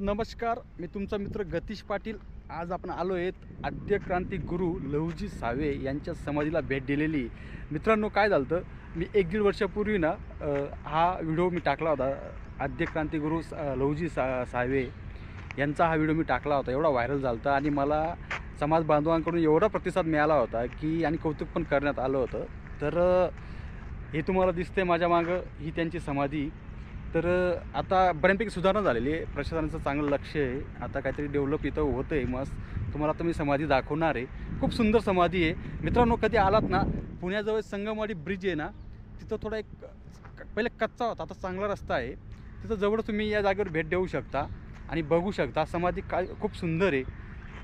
नमस्कार, मी तुमचा मित्र गतीश पाटील। आज आपण आलो आहेत आद्य क्रांती गुरु लहुजी सावे यांच्या समाधीला भेट दिलेली। मित्रांनो, काय झालं होतं, मी 1-1.5 वर्षापूर्वी ना हा व्हिडिओ मी टाकला होता। आद्य क्रांती गुरु लहुजी सावे यांचा हा व्हिडिओ मी टाकला होता, एवढा व्हायरल झाला होता आणि मला समाज बांधवांकडून एवढा प्रतिसाद मिळाला होता की आणि कौतुक पण करण्यात आलं होतं। तर हे तुम्हाला दिसते माझ्या मागं, ही त्यांची समाधी। तर आता बऱ्यापैकी सुधारणा झालेली आहे, प्रशासनाचं चांगलं लक्ष आहे, आता काहीतरी डेव्हलप इथं होतं आहे मस्त। तुम्हाला आता मी समाधी दाखवणार आहे, खूप सुंदर समाधी आहे। मित्रांनो, कधी आलात ना, पुण्याजवळ संगमवाडी ब्रिज आहे ना, तिथं थोडा एक पहिले कच्चा होता, आता चांगला रस्ता आहे, तिथं जवळ तुम्ही या जागेवर भेट देऊ शकता आणि बघू शकता समाधी काय खूप सुंदर आहे।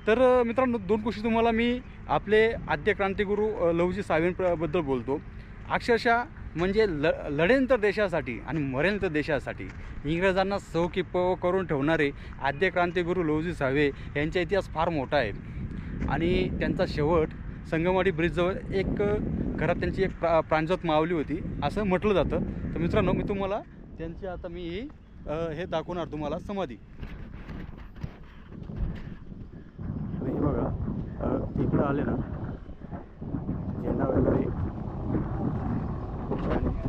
तर मित्रांनो, 2 गोष्टी तुम्हाला मी आपले आद्य क्रांतिगुरू लहुजी सावेंबद्दल बोलतो। अक्षरशः म्हणजे लढेन तर देशासाठी आणि मरेल तर देशासाठी, इंग्रजांना सौ की पव करून ठेवणारे आद्य क्रांतिगुरू लहुजी सावे यांचा इतिहास फार मोठा आहे। आणि त्यांचा शेवट संगमवाडी ब्रिजजवळ एक घरात त्यांची एक प्राणज्योत मावली होती असं म्हटलं जातं। तर मित्रांनो, मी तुम्हाला त्यांची आता मी हे दाखवणार तुम्हाला समाधी। हे बघा, इकडं आले ना, झेंडा वगैरे खूप छान आहे।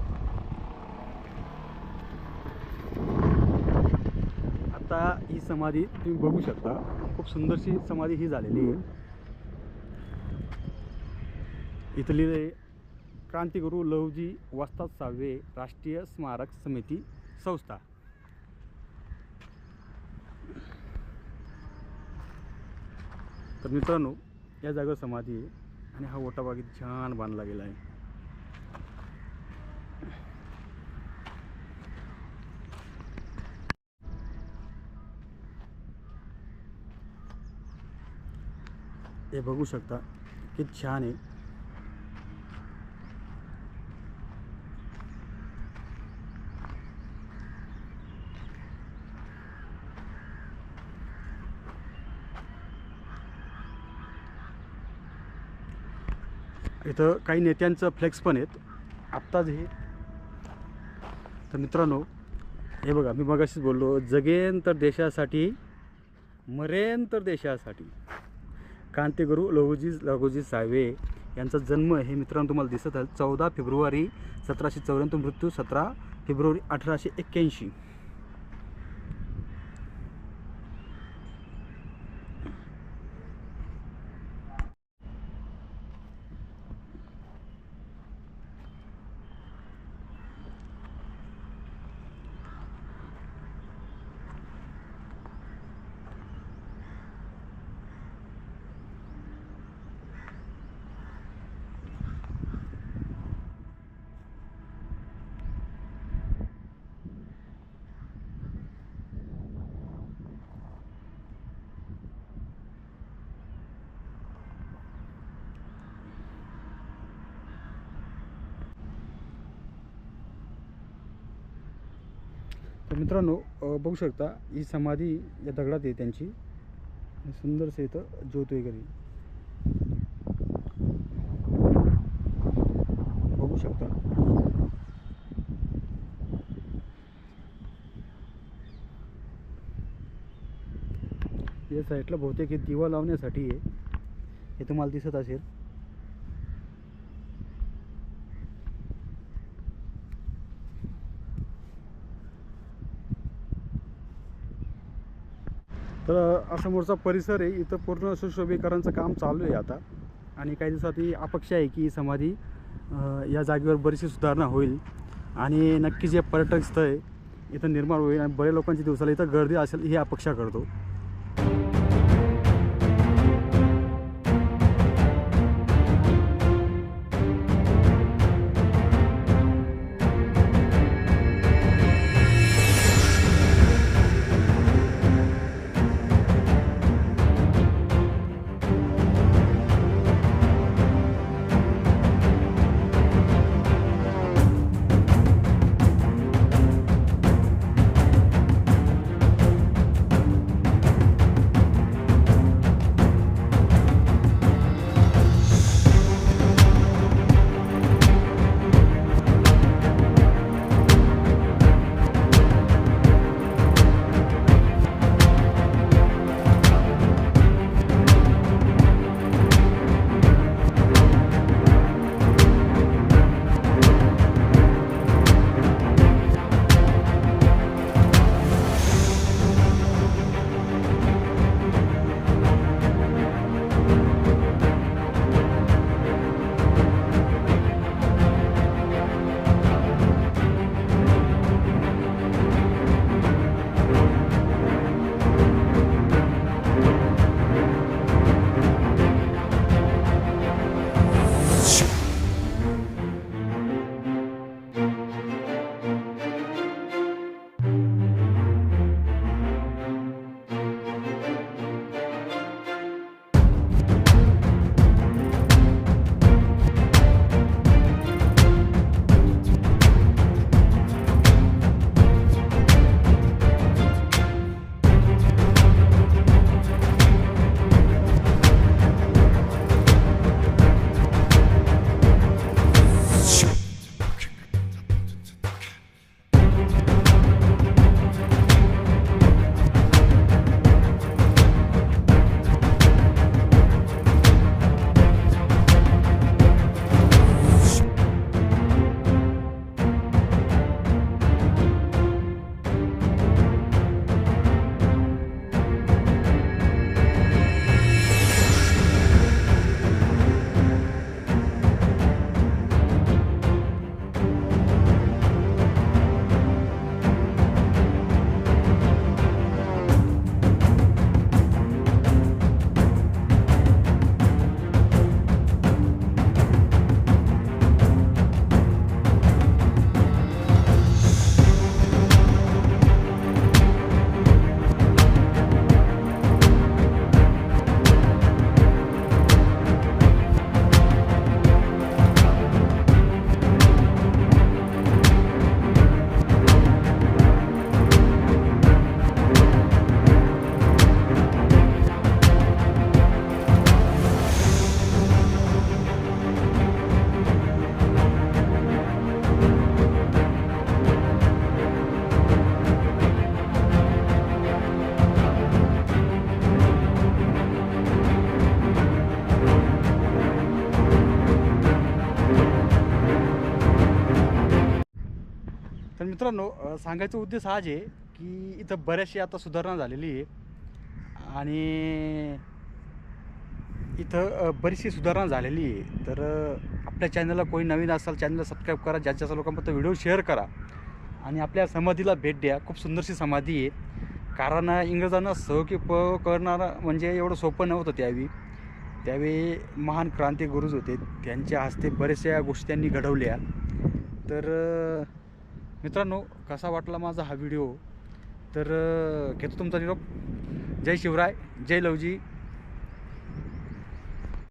आता ही समाधी तुम्ही बघू शकता, खूप सुंदरशी समाधी ही झालेली आहे। इथं लिहिलंय क्रांतिगुरू लहुजी वस्ताद सावे राष्ट्रीय स्मारक समिती संस्था। तर मित्रांनो, या जागेवर समाधी आहे आणि हा ओटा बागेत छान बांधला गेला आहे। हे बघू शकता किती छान आहे। इथं काही नेत्यांचं फ्लेक्स पण आहेत आत्ताच हे। तर मित्रांनो, हे बघा, मी मगाशीच बोललो, जगेन तर देशासाठी, मरेन तर देशासाठी। क्रांतिगुरू लहुजी सावे यांचा जन्म हे मित्रांनो तुम्हाला दिसत आहे 14 फेब्रुवारी 1794, मृत्यू 17 फेब्रुवारी 1881। तर मित्रांनो, बघू शकता ही समाधी या दगडात आहे त्यांची, सुंदरसे इथं ज्योत वगैरे बघू शकता। या साईडला बहुतेक हे दिवा लावण्यासाठी आहे, हे तुम्हाला दिसत असेल। तर समोरचा परिसर आहे, इथं पूर्ण सुशोभीकरणाचं काम चालू आहे आता, आणि काही दिवसात ही अपेक्षा आहे की समाधी या जागेवर बरीचशी सुधारणा होईल आणि नक्की जे पर्यटक स्थळ इथं निर्माण होईल आणि बऱ्याच लोकांची दिवसाला इथं गर्दी असेल ही अपेक्षा करतो। मित्रांनो, सांगायचा उद्देश हाच आहे की इथं बऱ्याचशी आता सुधारणा झालेली आहे आणि इथं बरीचशी सुधारणा झालेली आहे. तर आपल्या चॅनलला कोणी नवीन असाल, चॅनलला सबस्क्राईब करा, ज्याच्या लोकांपर्यंत व्हिडिओ शेअर करा आणि आपल्या समाधीला भेट द्या. खूप सुंदरशी समाधी आहे. कारण इंग्रजांना करणारं म्हणजे एवढं सोपं नव्हतं. त्यावेळी महान क्रांतिगुरूज होते, त्यांच्या हस्ते बऱ्याचशा गोष्टी त्यांनी घडवल्या. तर मित्रांनो, कसा वाटला माझा हा व्हिडिओ? तर घेतो तुमचा निरोप. जय शिवराय, जय लवजी.